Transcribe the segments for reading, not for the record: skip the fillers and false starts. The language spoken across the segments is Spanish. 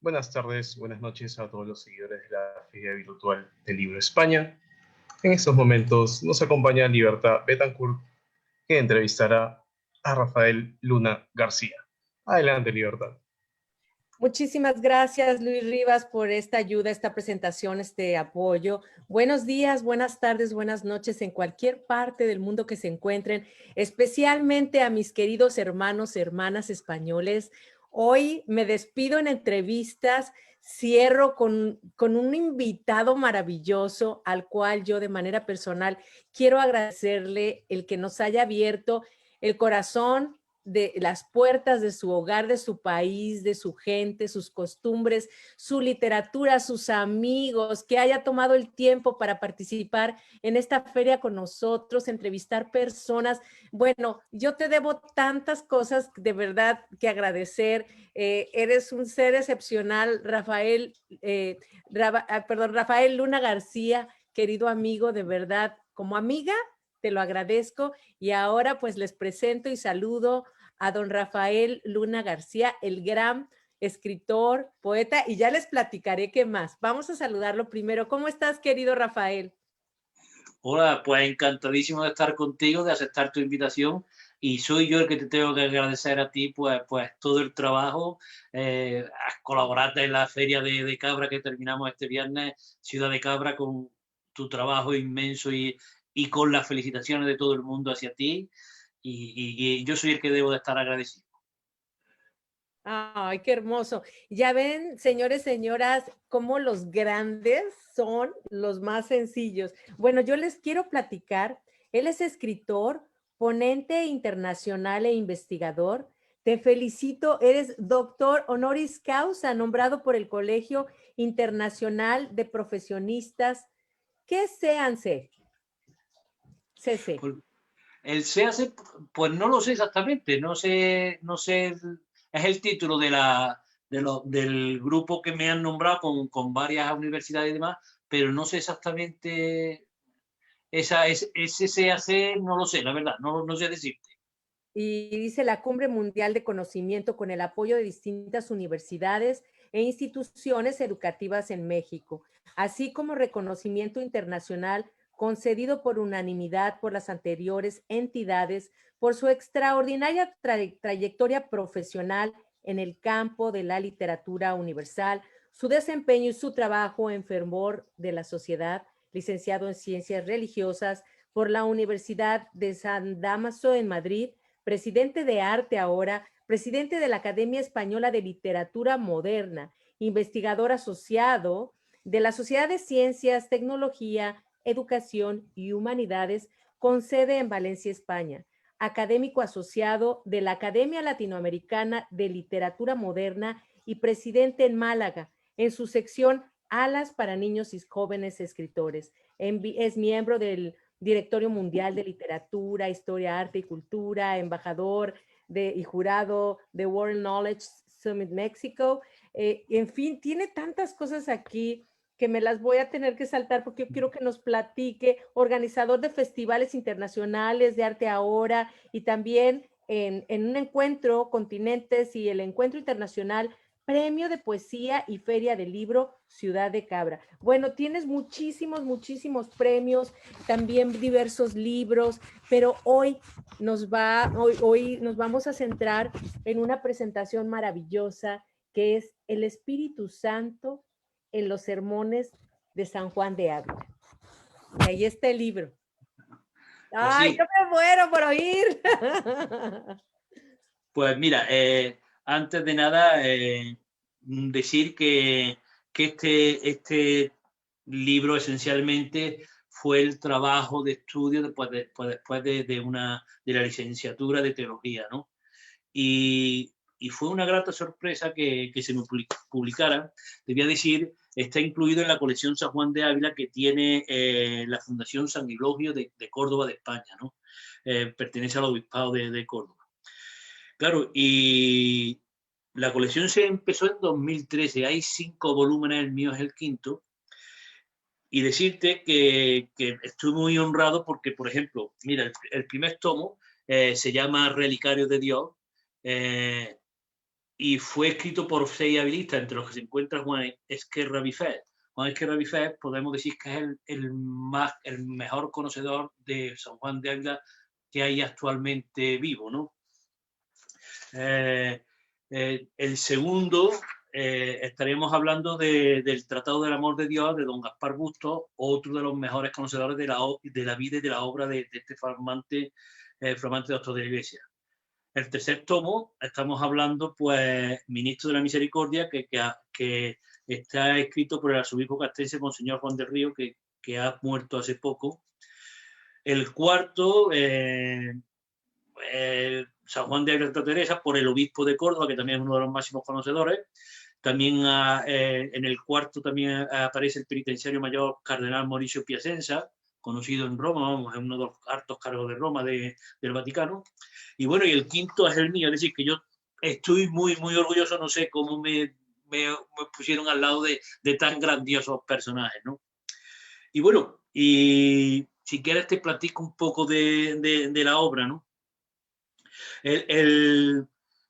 buenas tardes, buenas noches a todos los seguidores de la Feria Virtual del Libro España. En estos momentos nos acompaña Libertad Betancourt, que entrevistará a Rafael Luna García. Adelante, Libertad. Muchísimas gracias, Luis Rivas, por esta ayuda, esta presentación, este apoyo. Buenos días, buenas tardes, buenas noches en cualquier parte del mundo que se encuentren, especialmente a mis queridos hermanos, hermanas españoles. Hoy me despido en entrevistas, cierro con un invitado maravilloso al cual yo de manera personal quiero agradecerle el que nos haya abierto el corazón, de las puertas de su hogar, de su país, de su gente, sus costumbres, su literatura, sus amigos, que haya tomado el tiempo para participar en esta feria con nosotros, entrevistar personas. Bueno, yo te debo tantas cosas de verdad que agradecer. Eres un ser excepcional, Rafael Luna García, querido amigo, de verdad, como amiga, te lo agradezco. Y ahora pues les presento y saludo a don Rafael Luna García, el gran escritor, poeta, y ya les platicaré qué más. Vamos a saludarlo primero. ¿Cómo estás, querido Rafael? Hola, pues encantadísimo de estar contigo, de aceptar tu invitación, y soy yo el que te tengo que agradecer a ti, pues todo el trabajo. Has colaborado en la Feria de Cabra que terminamos este viernes, Ciudad de Cabra, con tu trabajo inmenso y con las felicitaciones de todo el mundo hacia ti. Y yo soy el que debo de estar agradecido. Ay, qué hermoso. Ya ven, señores, señoras, cómo los grandes son los más sencillos. Bueno, yo les quiero platicar. Él es escritor, ponente internacional e investigador. Te felicito, eres doctor honoris causa, nombrado por el Colegio Internacional de Profesionistas. ¿Qué es CEANCE? CC. El CEACE, pues no lo sé exactamente, no sé, es el título del grupo que me han nombrado con varias universidades y demás, pero no sé exactamente ese CEACE, no lo sé, la verdad, no sé decirte. Y dice la Cumbre Mundial de Conocimiento con el apoyo de distintas universidades e instituciones educativas en México, así como reconocimiento internacional concedido por unanimidad por las anteriores entidades por su extraordinaria trayectoria profesional en el campo de la literatura universal, su desempeño y su trabajo en fervor de la sociedad, licenciado en Ciencias Religiosas por la Universidad de San Dámaso en Madrid, presidente de Arte ahora, presidente de la Academia Española de Literatura Moderna, investigador asociado de la Sociedad de Ciencias, Tecnología, Educación y Humanidades, con sede en Valencia, España, académico asociado de la Academia Latinoamericana de Literatura Moderna y presidente en Málaga, en su sección Alas para Niños y Jóvenes Escritores. Es miembro del Directorio Mundial de Literatura, Historia, Arte y Cultura, embajador y jurado de World Knowledge Summit México. En fin, tiene tantas cosas aquí que me las voy a tener que saltar porque yo quiero que nos platique, organizador de festivales internacionales de arte ahora y también en un encuentro Continentes y el encuentro internacional Premio de Poesía y Feria del Libro Ciudad de Cabra. Bueno, tienes muchísimos premios, también diversos libros, pero hoy nos vamos a centrar en una presentación maravillosa que es El Espíritu Santo en los sermones de San Juan de Ávila. Y ahí está el libro. ¡Ay, sí. Yo me muero por oír! Pues mira, antes de nada, decir que este libro esencialmente fue el trabajo de estudio después de la licenciatura de teología, ¿no? Y fue una grata sorpresa que se me publicara. Te voy a decir, está incluido en la colección San Juan de Ávila que tiene la Fundación San Eulogio de Córdoba, de España, ¿no? Pertenece al Obispado de Córdoba. Claro, y la colección se empezó en 2013, hay 5 volúmenes, el mío es el quinto, y decirte que estoy muy honrado porque, por ejemplo, mira, el primer tomo se llama Relicario de Dios, y fue escrito por 6 habilistas, entre los que se encuentra Juan Esquerra Bifet. Juan Esquerra Bifet podemos decir que es el mejor conocedor de San Juan de Ávila que hay actualmente vivo, ¿no? El segundo, estaremos hablando del Tratado del Amor de Dios de don Gaspar Bustos, otro de los mejores conocedores de la vida y de la obra de este flamante doctor de la Iglesia. El tercer tomo, estamos hablando, pues, Ministro de la Misericordia, que está escrito por el arzobispo castrense, Monseñor Juan del Río, que ha muerto hace poco. El cuarto, San Juan de Santa Teresa, por el obispo de Córdoba, que también es uno de los máximos conocedores. También en el cuarto también aparece el penitenciario mayor cardenal Mauricio Piacenza, conocido en Roma, vamos, es uno de los altos cargos de Roma del Vaticano. Y bueno, y el quinto es el mío, es decir, que yo estoy muy, muy orgulloso, no sé cómo me pusieron al lado de tan grandiosos personajes, ¿no? Y bueno, y si quieres te platico un poco de la obra, ¿no?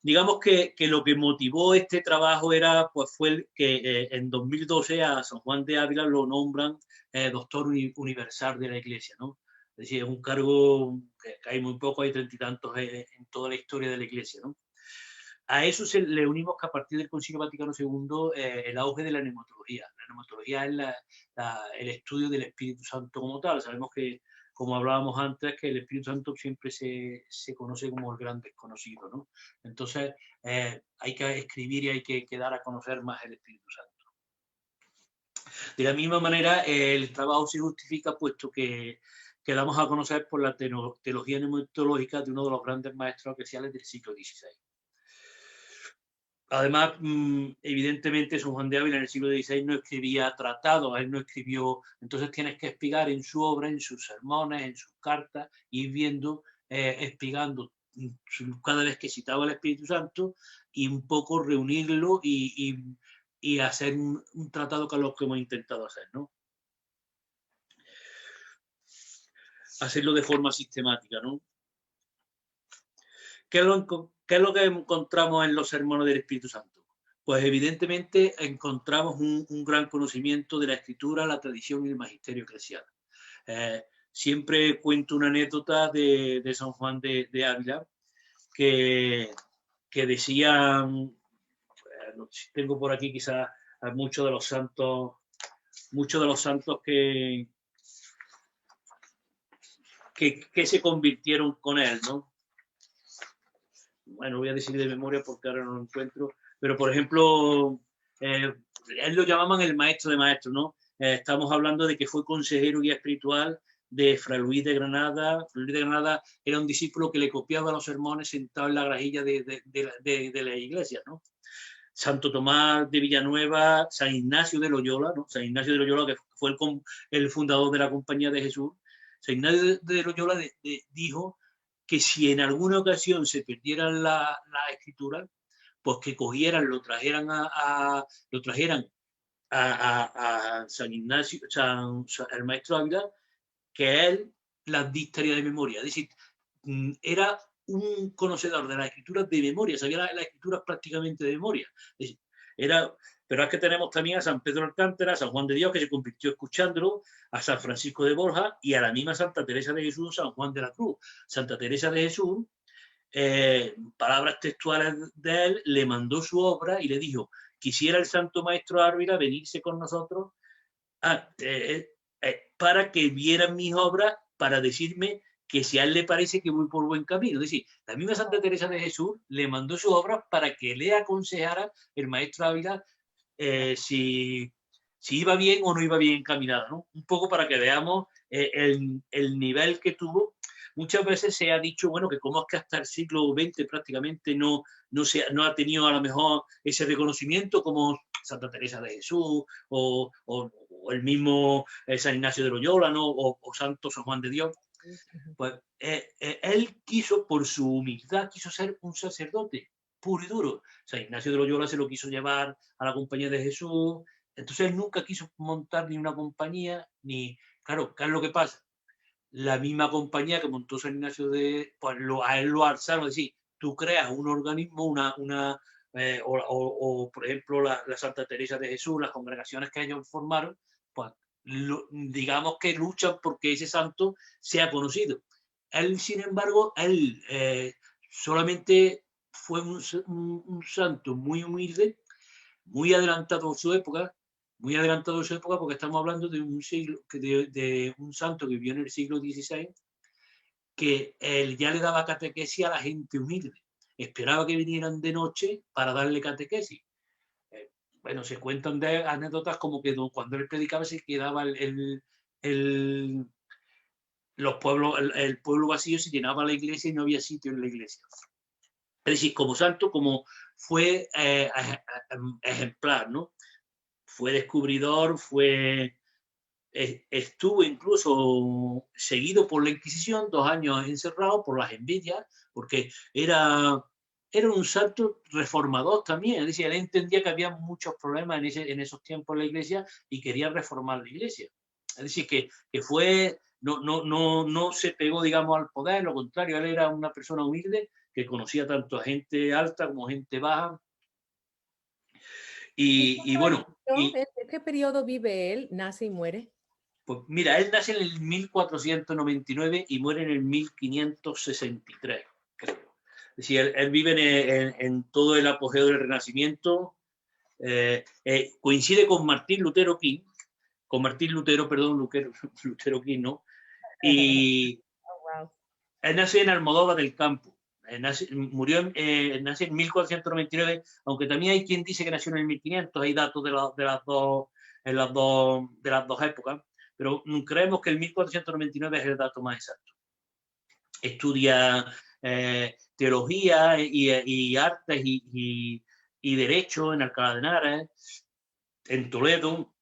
Digamos que lo que motivó este trabajo era, pues fue que en 2012 a San Juan de Ávila lo nombran doctor universal de la Iglesia, ¿no? Es decir, es un cargo que hay muy poco, hay 30 y tantos en toda la historia de la Iglesia, ¿no? A eso le unimos que a partir del Concilio Vaticano II el auge de la neumatología. La neumatología es el estudio del Espíritu Santo como tal. Sabemos que, como hablábamos antes, que el Espíritu Santo siempre se conoce como el gran desconocido, ¿no? Entonces hay que escribir y hay que dar a conocer más el Espíritu Santo. De la misma manera, el trabajo se justifica puesto que damos a conocer por la teología neumatológica de uno de los grandes maestros eclesiales del siglo XVI. Además, evidentemente, San Juan de Ávila en el siglo XVI no escribía tratados, él no escribió, entonces tienes que explicar en su obra, en sus sermones, en sus cartas, ir viendo, explicando cada vez que citaba el Espíritu Santo y un poco reunirlo y hacer un tratado que es lo que hemos intentado hacer, ¿no? Hacerlo de forma sistemática, ¿no? ¿Qué es lo que encontramos en los sermones del Espíritu Santo? Pues evidentemente encontramos un gran conocimiento de la Escritura, la tradición y el magisterio eclesial. Siempre cuento una anécdota de San Juan de Ávila que decían, tengo por aquí quizás a muchos de los santos que se convirtieron con él, ¿no? Bueno, voy a decir de memoria porque ahora no lo encuentro, pero por ejemplo, él lo llamaban el maestro de maestros, ¿no? Estamos hablando de que fue consejero y guía espiritual de Fray Luis de Granada. Fray Luis de Granada era un discípulo que le copiaba los sermones sentado en la grajilla de la iglesia, ¿no? Santo Tomás de Villanueva, San Ignacio de Loyola, ¿no? San Ignacio de Loyola, que fue el fundador de la Compañía de Jesús. San Ignacio de Loyola dijo que si en alguna ocasión se perdieran la escritura, pues que cogieran, lo trajeran a San Ignacio, el maestro Ávila, que él las dictaría de memoria. Es decir, era un conocedor de las escrituras de memoria, sabía las escrituras prácticamente de memoria. Es decir, pero es que tenemos también a San Pedro Alcántara, a San Juan de Dios, que se convirtió escuchándolo, a San Francisco de Borja y a la misma Santa Teresa de Jesús, San Juan de la Cruz. Santa Teresa de Jesús, palabras textuales de él, le mandó su obra y le dijo: quisiera el Santo Maestro Ávila venirse con nosotros para que vieran mis obras, para decirme que si a él le parece que voy por buen camino. Es decir, la misma Santa Teresa de Jesús le mandó su obra para que le aconsejara el Maestro Ávila si iba bien o no iba bien encaminada, ¿no? Un poco para que veamos el nivel que tuvo. Muchas veces se ha dicho, bueno, que como es que hasta el siglo XX prácticamente no ha tenido a lo mejor ese reconocimiento como Santa Teresa de Jesús o el mismo San Ignacio de Loyola, ¿no? o Santo San Juan de Dios. Pues él quiso, por su humildad, quiso ser un sacerdote puro y duro. San Ignacio de Loyola se lo quiso llevar a la Compañía de Jesús. Entonces él nunca quiso montar ni una compañía, ni... Claro, ¿qué es lo que pasa? La misma compañía que montó San Ignacio pues a él lo alzaron, es decir, tú creas un organismo, o, por ejemplo, la Santa Teresa de Jesús, las congregaciones que ellos formaron, pues digamos que luchan porque ese santo sea conocido. Él, sin embargo, solamente fue un santo muy humilde, muy adelantado a su época, porque estamos hablando de un siglo, de un santo que vivió en el siglo XVI, que él ya le daba catequesis a la gente humilde. Esperaba que vinieran de noche para darle catequesis. Bueno, se cuentan de anécdotas como que cuando él predicaba se quedaba el pueblo vacío, se llenaba la iglesia y no había sitio en la iglesia. Es decir, como santo, como fue ejemplar, ¿no? Fue descubridor, estuvo incluso seguido por la Inquisición, 2 años encerrado por las envidias, porque era un santo reformador también. Es decir, él entendía que había muchos problemas en esos tiempos en la iglesia y quería reformar la iglesia. Es decir, que no se pegó, digamos, al poder, lo contrario, él era una persona humilde que conocía tanto a gente alta como gente baja. Y bueno. ¿En qué periodo vive él? ¿Nace y muere? Pues mira, él nace en el 1499 y muere en el 1563, creo. Es decir, él vive en todo el apogeo del Renacimiento. Coincide con Martín Lutero King, Lutero King, ¿no? Y él nace en Almodóvar del Campo. Nace en 1499, aunque también hay quien dice que nació en el 1500. Hay datos de las dos épocas, pero creemos que el 1499 es el dato más exacto. Estudia teología y artes y derecho en Alcalá de Henares, en Toledo.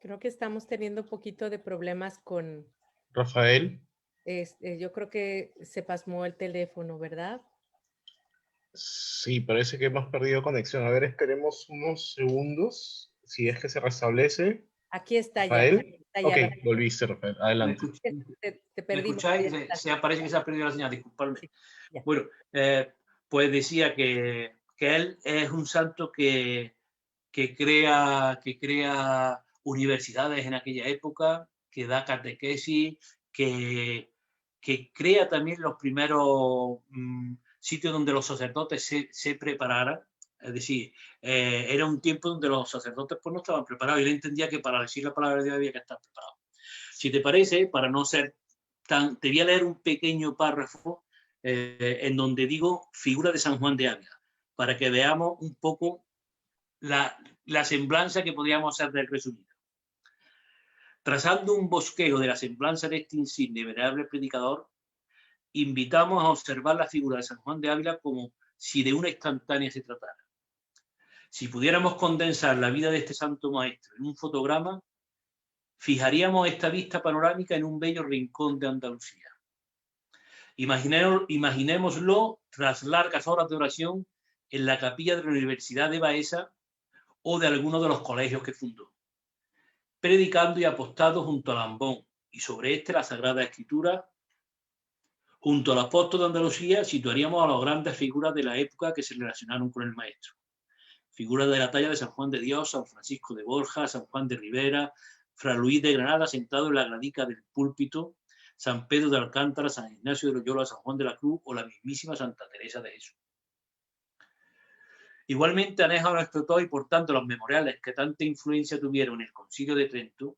Creo que estamos teniendo un poquito de problemas con Rafael. Yo creo que se pasmó el teléfono, ¿verdad? Sí, parece que hemos perdido conexión. A ver, esperemos unos segundos, si es que se restablece. Aquí está Rafael. ya. Ok, volviste, Rafael. Adelante. Te perdimos. ¿Me escucháis? Parece que se ha perdido la señal, disculpadme. Sí, bueno, pues decía que él es un santo que crea universidades en aquella época, que da catequesis, que crea también los primeros sitios donde los sacerdotes se prepararan. Es decir, era un tiempo donde los sacerdotes pues no estaban preparados, y él entendía que para decir la palabra de Dios había que estar preparado. Si te parece, para no ser te voy a leer un pequeño párrafo en donde digo figura de San Juan de Ávila, para que veamos un poco la semblanza que podríamos hacer del resumido. Trazando un bosquejo de la semblanza de este insigne y venerable predicador, invitamos a observar la figura de San Juan de Ávila como si de una instantánea se tratara. Si pudiéramos condensar la vida de este santo maestro en un fotograma, fijaríamos esta vista panorámica en un bello rincón de Andalucía. Imaginémoslo tras largas horas de oración en la capilla de la Universidad de Baeza o de alguno de los colegios que fundó, predicando y apostado junto al ambón, y sobre este la Sagrada Escritura. Junto al apóstol de Andalucía situaríamos a las grandes figuras de la época que se relacionaron con el maestro. Figuras de la talla de San Juan de Dios, San Francisco de Borja, San Juan de Ribera, Fray Luis de Granada sentado en la gradica del púlpito, San Pedro de Alcántara, San Ignacio de Loyola, San Juan de la Cruz o la mismísima Santa Teresa de Jesús. Igualmente aneja a nuestro autor y por tanto los memoriales que tanta influencia tuvieron en el Concilio de Trento,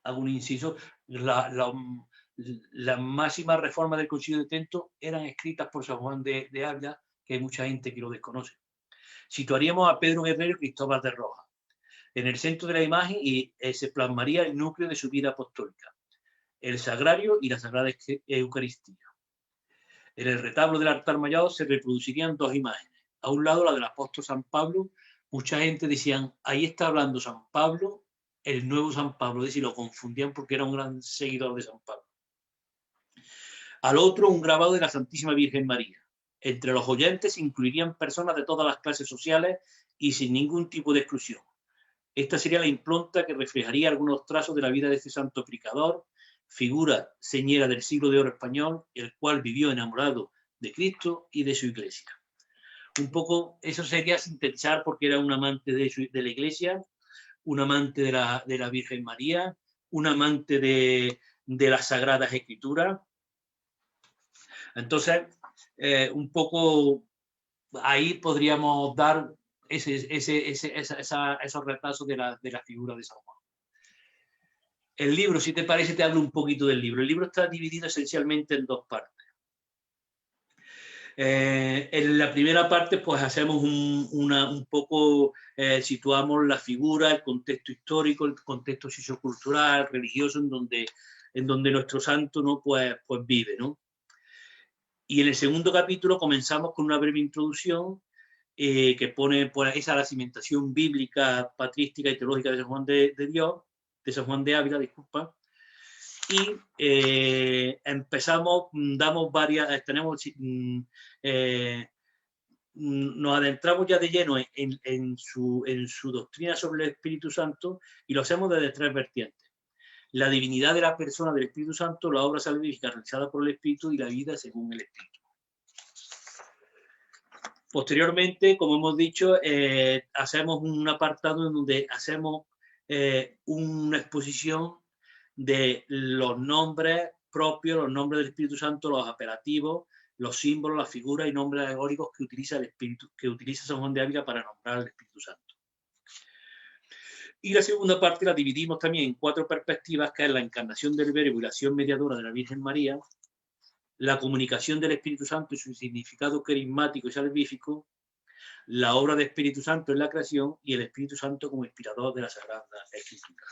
hago un inciso, las máximas reformas del Concilio de Trento eran escritas por San Juan de Ávila, que hay mucha gente que lo desconoce. Situaríamos a Pedro Guerrero y Cristóbal de Rojas en el centro de la imagen y se plasmaría el núcleo de su vida apostólica, el sagrario y la Sagrada Eucaristía. En el retablo del altar mayor se reproducirían 2 imágenes. A un lado la del apóstol San Pablo. Mucha gente decían, ahí está hablando San Pablo, el nuevo San Pablo, es decir, lo confundían porque era un gran seguidor de San Pablo. Al otro, un grabado de la Santísima Virgen María. Entre los oyentes se incluirían personas de todas las clases sociales y sin ningún tipo de exclusión. Esta sería la impronta que reflejaría algunos trazos de la vida de este santo predicador, figura señera del siglo de oro español, el cual vivió enamorado de Cristo y de su iglesia. Un poco eso sería sintetizar, porque era un amante de la iglesia, un amante de la Virgen María, un amante de las Sagradas Escrituras. Entonces, un poco ahí podríamos dar esos retazos de la figura de San Juan. El libro, si te parece, te hablo un poquito del libro. El libro está dividido esencialmente en dos partes. En la primera parte, pues hacemos un poco, situamos la figura, el contexto histórico, el contexto sociocultural, religioso, en donde nuestro santo, ¿no? pues vive, ¿no? Y en el segundo capítulo comenzamos con una breve introducción que pone pues, esa la cimentación bíblica, patrística y teológica de San Juan de Dios, de San Juan de Ávila, disculpa. Y empezamos, damos varias, nos adentramos ya de lleno en su doctrina sobre el Espíritu Santo, y lo hacemos desde tres vertientes: la divinidad de la persona del Espíritu Santo, la obra salvífica realizada por el Espíritu y la vida según el Espíritu. Posteriormente, como hemos dicho, hacemos un apartado en donde hacemos una exposición de los nombres propios, los nombres del Espíritu Santo, los apelativos, los símbolos, las figuras y nombres alegóricos que utiliza el Espíritu, que utiliza San Juan de Ávila para nombrar al Espíritu Santo. Y la segunda parte la dividimos también en cuatro perspectivas, que es la encarnación del Verbo y la acción mediadora de la Virgen María, la comunicación del Espíritu Santo y su significado carismático y salvífico, la obra del Espíritu Santo en la creación y el Espíritu Santo como inspirador de la Sagrada Escritura.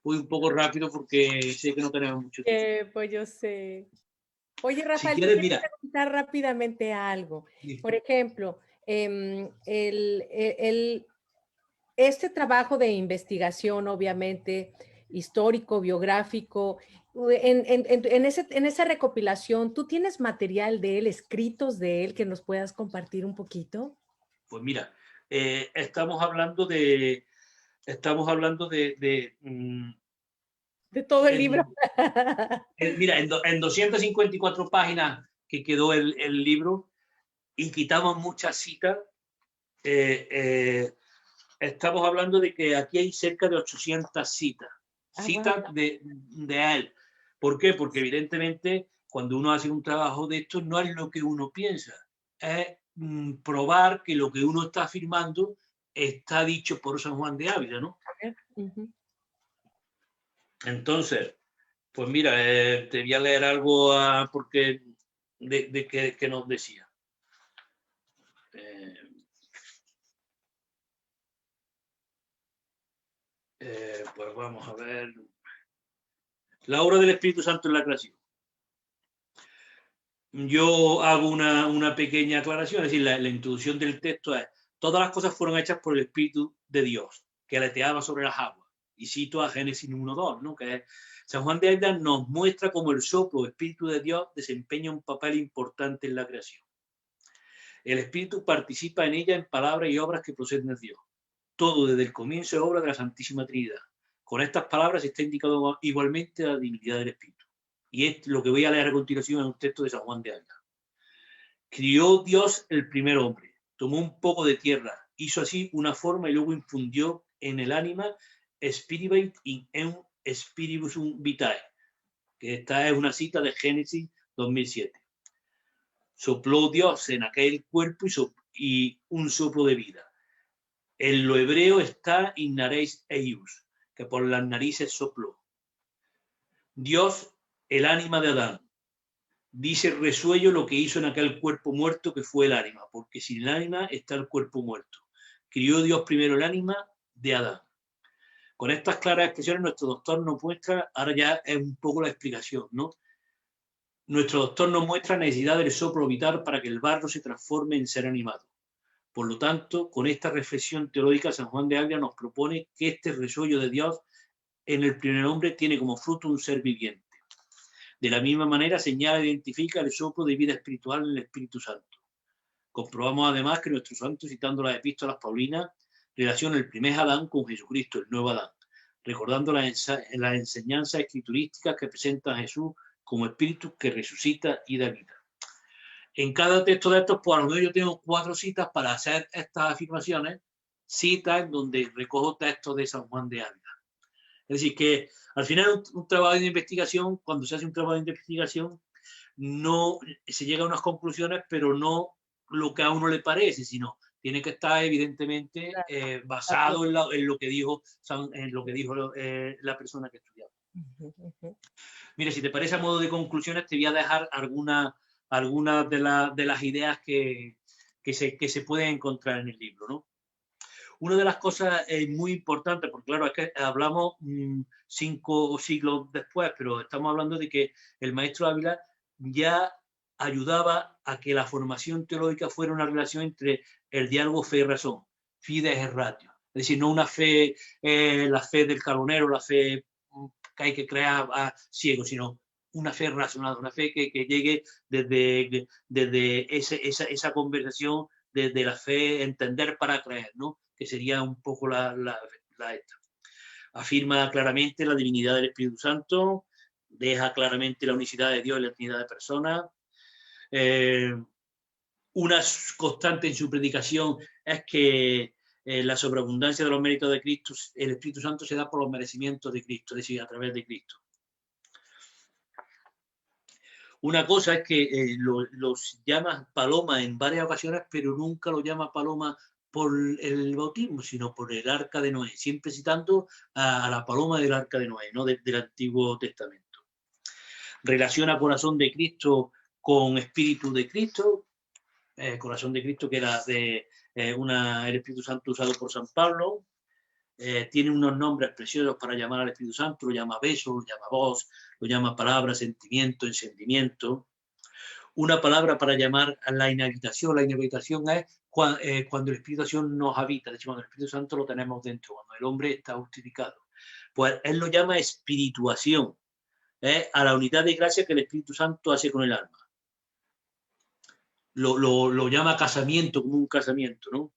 Voy un poco rápido porque sé que no tenemos mucho tiempo. Pues yo sé. Oye, Rafael, si quieres, te mira, quiero preguntar rápidamente algo. sí. Por ejemplo, este trabajo de investigación, obviamente, histórico, biográfico, en esa recopilación, ¿tú tienes material de él, escritos de él, que nos puedas compartir un poquito? Pues mira, estamos hablando de todo el libro. Mira, en 254 páginas que quedó el libro, y quitamos muchas citas. Estamos hablando de que aquí hay cerca de 800 citas. Citas Wow. de él. ¿Por qué? Porque evidentemente cuando uno hace un trabajo de esto no es lo que uno piensa. Es probar que lo que uno está afirmando está dicho por San Juan de Ávila, ¿no? Uh-huh. Entonces, pues mira, te voy a leer algo porque que nos decía. Pues vamos a ver. La obra del Espíritu Santo en la creación. Yo hago una pequeña aclaración, es decir, la introducción del texto es: todas las cosas fueron hechas por el Espíritu de Dios, que aleteaba sobre las aguas. Y cito a Génesis 1:2, ¿no? Que es, San Juan de Ávila nos muestra cómo el soplo Espíritu de Dios desempeña un papel importante en la creación. El Espíritu participa en ella en palabras y obras que proceden de Dios. Todo desde el comienzo es obra de la Santísima Trinidad. Con estas palabras está indicado igualmente la divinidad del Espíritu. Y es lo que voy a leer a continuación en un texto de San Juan de Ávila. Crió Dios el primer hombre, tomó un poco de tierra, hizo así una forma y luego infundió en el ánima Spiritus in eum spiritusum vitae, que esta es una cita de Génesis 2007. Sopló Dios en aquel cuerpo y un soplo de vida. En lo hebreo está in nares eius, que por las narices sopló. Dios, el ánima de Adán. Dice Resuello lo que hizo en aquel cuerpo muerto que fue el ánima, porque sin el ánima está el cuerpo muerto. Crió Dios primero el ánima de Adán. Con estas claras expresiones nuestro doctor nos muestra, ahora ya es un poco la explicación, ¿no? Nuestro doctor nos muestra la necesidad del soplo vital para que el barro se transforme en ser animado. Por lo tanto, con esta reflexión teológica, San Juan de Ávila nos propone que este resuello de Dios en el primer hombre tiene como fruto un ser viviente. De la misma manera, señala e identifica el soplo de vida espiritual en el Espíritu Santo. Comprobamos además que nuestro santo, citando las epístolas paulinas, relaciona el primer Adán con Jesucristo, el nuevo Adán. recordando las enseñanzas escriturísticas que presentan a Jesús como espíritu que resucita y da vida. En cada texto de estos, pues a lo mejor yo tengo 4 citas para hacer estas afirmaciones, citas en donde recojo textos de San Juan de Ávila. Es decir, que al final un trabajo de investigación, cuando se hace un trabajo de investigación, no se llega a unas conclusiones, pero no lo que a uno le parece, sino tiene que estar evidentemente basado en lo que dijo, la persona que estudiaba. Mira, si te parece, a modo de conclusiones, te voy a dejar algunas de las ideas que se pueden encontrar en el libro, ¿no? Una de las cosas muy importantes, porque claro, es que hablamos 5 siglos después, pero estamos hablando de que el maestro Ávila ya ayudaba a que la formación teológica fuera una relación entre el diálogo fe y razón, fides et ratio. Es decir, no una fe, la fe del carbonero, la fe que hay que crear a ciego, sino una fe razonada, una fe que llegue desde esa conversación, desde la fe, entender para creer, ¿no? Que sería un poco la esta. Afirma claramente la divinidad del Espíritu Santo, deja claramente la unicidad de Dios y la Trinidad de personas. Una constante en su predicación es que la sobreabundancia de los méritos de Cristo, el Espíritu Santo se da por los merecimientos de Cristo, es decir, a través de Cristo. Una cosa es que los llama paloma en varias ocasiones, pero nunca lo llama paloma por el bautismo, sino por el arca de Noé, siempre citando a la paloma del arca de Noé, ¿no? del Antiguo Testamento. Relaciona corazón de Cristo con espíritu de Cristo, corazón de Cristo que era el Espíritu Santo usado por San Pablo. Tiene unos nombres preciosos para llamar al Espíritu Santo, lo llama beso, lo llama voz, lo llama palabra, sentimiento, encendimiento. Una palabra para llamar a la inhabitación es cuando el Espíritu Santo nos habita, es decir, cuando el Espíritu Santo lo tenemos dentro, cuando el hombre está justificado. Pues él lo llama espirituación, a la unidad de gracia que el Espíritu Santo hace con el alma. Lo llama casamiento, como un casamiento, ¿no?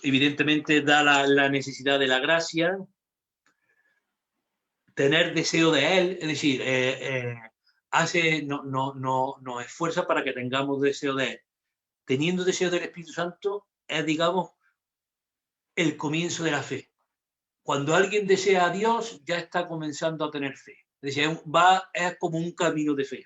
Evidentemente da la necesidad de la gracia, tener deseo de él, es decir, nos esfuerza para que tengamos deseo de él. Teniendo deseo del Espíritu Santo es, digamos, el comienzo de la fe. Cuando alguien desea a Dios, ya está comenzando a tener fe. Es decir, es como un camino de fe.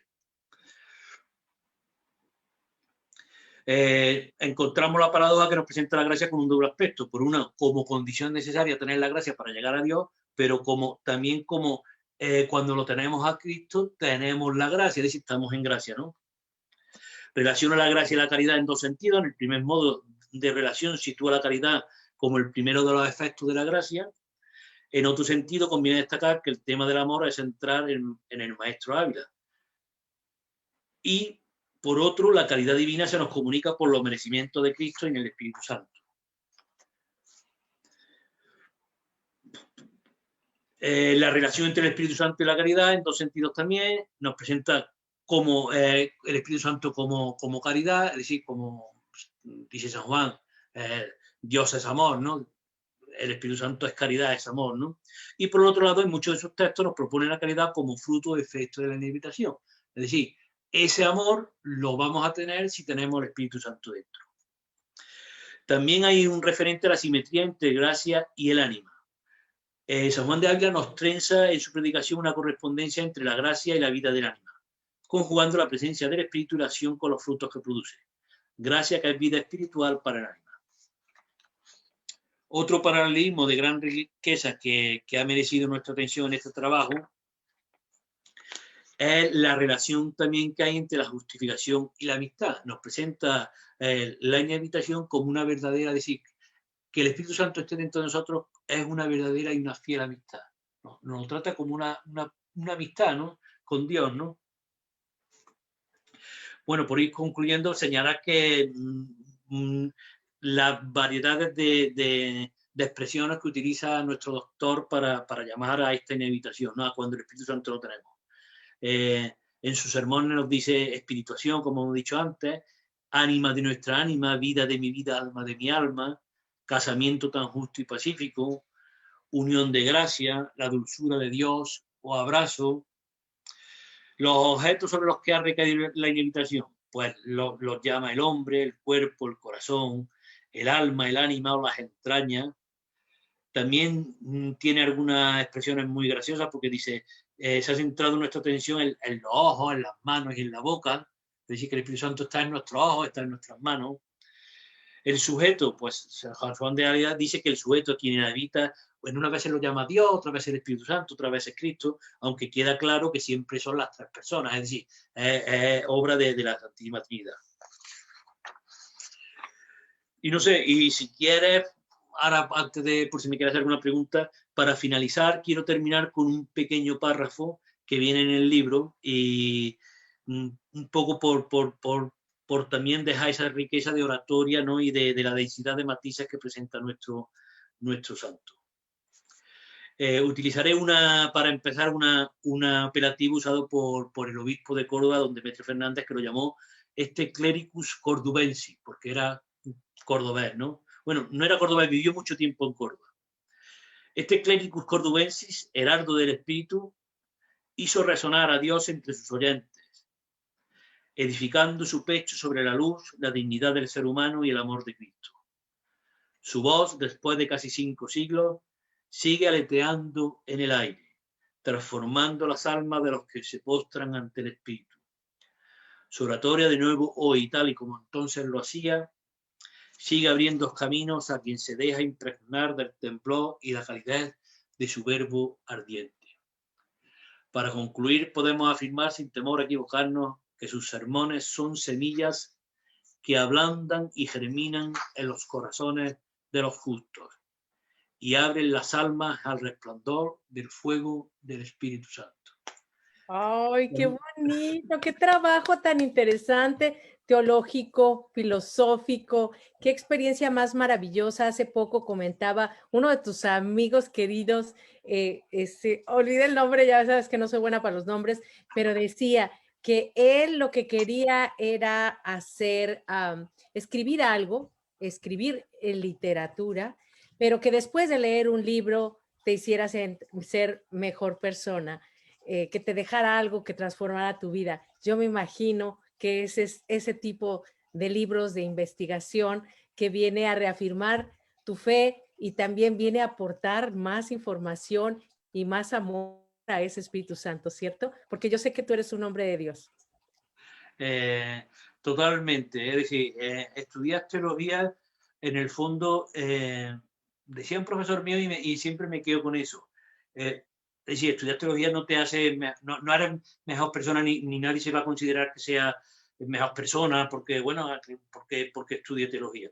Encontramos la paradoja que nos presenta la gracia con un doble aspecto. Por una, como condición necesaria tener la gracia para llegar a Dios, pero también como cuando lo tenemos a Cristo, tenemos la gracia, es decir, estamos en gracia, ¿no? Relaciona la gracia y la caridad en 2 sentidos. En el primer modo de relación sitúa la caridad como el primero de los efectos de la gracia. En otro sentido, conviene destacar que el tema del amor es central en el maestro Ávila. Y por otro, la caridad divina se nos comunica por los merecimientos de Cristo en el Espíritu Santo. La relación entre el Espíritu Santo y la caridad, en 2 sentidos también, nos presenta como el Espíritu Santo como caridad, es decir, como dice San Juan, Dios es amor, ¿no? El Espíritu Santo es caridad, es amor, ¿no? Y por el otro lado, en muchos de sus textos nos proponen la caridad como fruto o efecto de la inhabitación. Es decir, ese amor lo vamos a tener si tenemos el Espíritu Santo dentro. También hay un referente a la simetría entre gracia y el ánima. San Juan de Ávila nos trenza en su predicación una correspondencia entre la gracia y la vida del ánima, conjugando la presencia del Espíritu y la acción con los frutos que produce. Gracia que es vida espiritual para el ánima. Otro paralelismo de gran riqueza que ha merecido nuestra atención en este trabajo es la relación también que hay entre la justificación y la amistad. Nos presenta la inhabitación como una verdadera, es decir, que el Espíritu Santo esté dentro de nosotros es una verdadera y una fiel amistad. Nos trata como una amistad, ¿no? Con Dios, ¿no? Bueno, por ir concluyendo, señalar que las variedades de expresiones que utiliza nuestro doctor para llamar a esta inhabitación, ¿no? A cuando el Espíritu Santo lo tenemos. En sus sermones nos dice espirituación, como hemos dicho antes, ánima de nuestra ánima, vida de mi vida, alma de mi alma, casamiento tan justo y pacífico, unión de gracia, la dulzura de Dios o abrazo. Los objetos sobre los que ha recaído la inevitación, pues los llama el hombre, el cuerpo, el corazón, el alma, el ánima o las entrañas. También tiene algunas expresiones muy graciosas porque dice, se ha centrado nuestra atención en los ojos, en las manos y en la boca. Es decir, que el Espíritu Santo está en nuestros ojos, está en nuestras manos. El sujeto, pues San Juan de Ávila dice que el sujeto es quien habita, bueno, una vez se lo llama Dios, otra vez el Espíritu Santo, otra vez es Cristo, aunque queda claro que siempre son las tres personas, es decir, es obra de la Santísima Trinidad. Y no sé, y si quieres, ahora antes de, por si me quieres hacer alguna pregunta, para finalizar, quiero terminar con un pequeño párrafo que viene en el libro y un poco por también dejar esa riqueza de oratoria, ¿no? Y de la densidad de matices que presenta nuestro santo. Utilizaré para empezar un apelativo usado por el obispo de Córdoba, don Demetrio Fernández, que lo llamó clericus cordubensis, porque era cordobés, ¿no? Bueno, no era cordobés, vivió mucho tiempo en Córdoba. Clericus cordubensis, heraldo del Espíritu, hizo resonar a Dios entre sus oyentes, edificando su pecho sobre la luz, la dignidad del ser humano y el amor de Cristo. Su voz, después de casi 5 siglos, sigue aleteando en el aire, transformando las almas de los que se postran ante el Espíritu. Su oratoria, de nuevo hoy, tal y como entonces lo hacía, sigue abriendo caminos a quien se deja impregnar del temblor y la calidez de su verbo ardiente. Para concluir, podemos afirmar sin temor a equivocarnos que sus sermones son semillas que ablandan y germinan en los corazones de los justos y abren las almas al resplandor del fuego del Espíritu Santo. ¡Ay, qué bonito! ¡Qué trabajo tan interesante, teológico, filosófico! ¡Qué experiencia más maravillosa! Hace poco comentaba uno de tus amigos queridos, olvidé el nombre, ya sabes que no soy buena para los nombres, pero decía que él lo que quería era hacer, escribir algo, escribir en literatura, pero que después de leer un libro te hiciera ser mejor persona. Que te dejara algo que transformara tu vida. Yo me imagino que ese es ese tipo de libros de investigación que viene a reafirmar tu fe y también viene a aportar más información y más amor a ese Espíritu Santo, ¿cierto? Porque yo sé que tú eres un hombre de Dios. Totalmente, es decir, estudiar teología, en el fondo, decía un profesor mío y siempre me quedo con eso. Es decir, estudiar teología no te hace, no eres mejor persona ni nadie se va a considerar que sea mejor persona porque, bueno, porque estudie teología.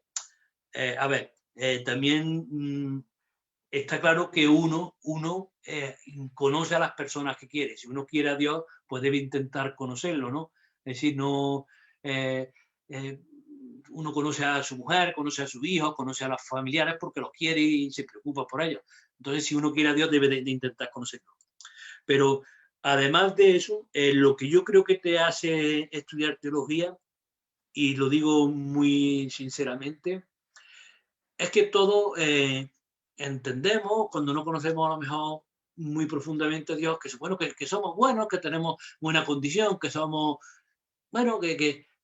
A ver, también está claro que uno conoce a las personas que quiere. Si uno quiere a Dios, pues debe intentar conocerlo, ¿no? Es decir, no... uno conoce a su mujer, conoce a sus hijos, conoce a los familiares porque los quiere y se preocupa por ellos. Entonces, si uno quiere a Dios, debe de intentar conocerlo. Pero, además de eso, lo que yo creo que te hace estudiar teología, y lo digo muy sinceramente, es que todos entendemos, cuando no conocemos a lo mejor muy profundamente a Dios, que somos buenos, que tenemos buena condición, que somos, bueno,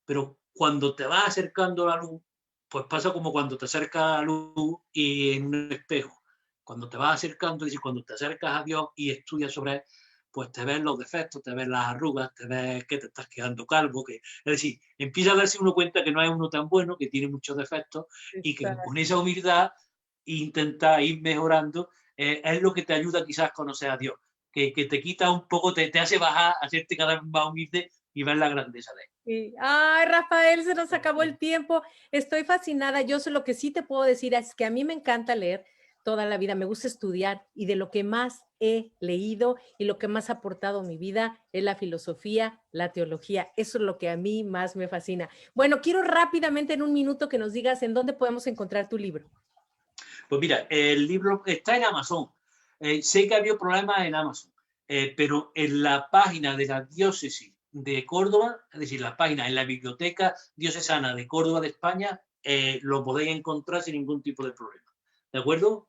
pero cuando te vas acercando a la luz, pues pasa como cuando te acercas a la luz y en un espejo. Cuando te vas acercando, es decir, cuando te acercas a Dios y estudias sobre él, pues te ves los defectos, te ves las arrugas, te ves que te estás quedando calvo. Es decir, empieza a darse uno cuenta que no es uno tan bueno, que tiene muchos defectos. Exacto. Y que con esa humildad intenta ir mejorando, es lo que te ayuda quizás a conocer a Dios, que te quita un poco, te hace bajar, hacerte cada vez más humilde y ver la grandeza de él. Sí. Ay, Rafael, se nos acabó el tiempo. Estoy fascinada. Yo sé, lo que sí te puedo decir es que a mí me encanta leer toda la vida, me gusta estudiar, y de lo que más he leído y lo que más ha aportado a mi vida es la filosofía, la teología. Eso es lo que a mí más me fascina. Bueno, quiero rápidamente en un minuto que nos digas en dónde podemos encontrar tu libro. Pues mira, el libro está en Amazon. Sé que había problemas en Amazon, pero en la página de la diócesis de Córdoba, es decir, la página en la Biblioteca Diocesana de Córdoba de España, lo podéis encontrar sin ningún tipo de problema. ¿De acuerdo?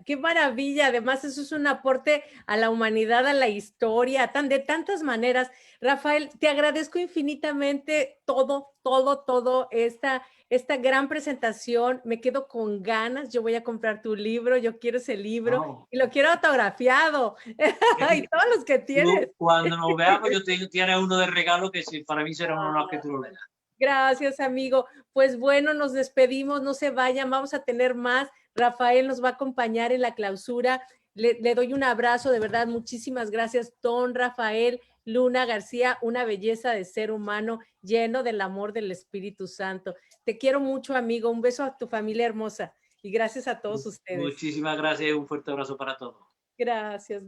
Qué maravilla. Además, eso es un aporte a la humanidad, a la historia, de tantas maneras. Rafael, te agradezco infinitamente todo, esta gran presentación. Me quedo con ganas. Yo voy a comprar tu libro. Yo quiero ese libro No. y lo quiero autografiado. Y todos los que tienes. Cuando nos veamos, tienes uno de regalo que para mí será un honor que tú lo leas. Gracias, amigo. Pues bueno, nos despedimos, no se vayan, vamos a tener más. Rafael nos va a acompañar en la clausura. Le doy un abrazo, de verdad, muchísimas gracias, don Rafael Luna García, una belleza de ser humano lleno del amor del Espíritu Santo. Te quiero mucho, amigo. Un beso a tu familia hermosa y gracias a todos ustedes. Muchísimas gracias y un fuerte abrazo para todos. Gracias.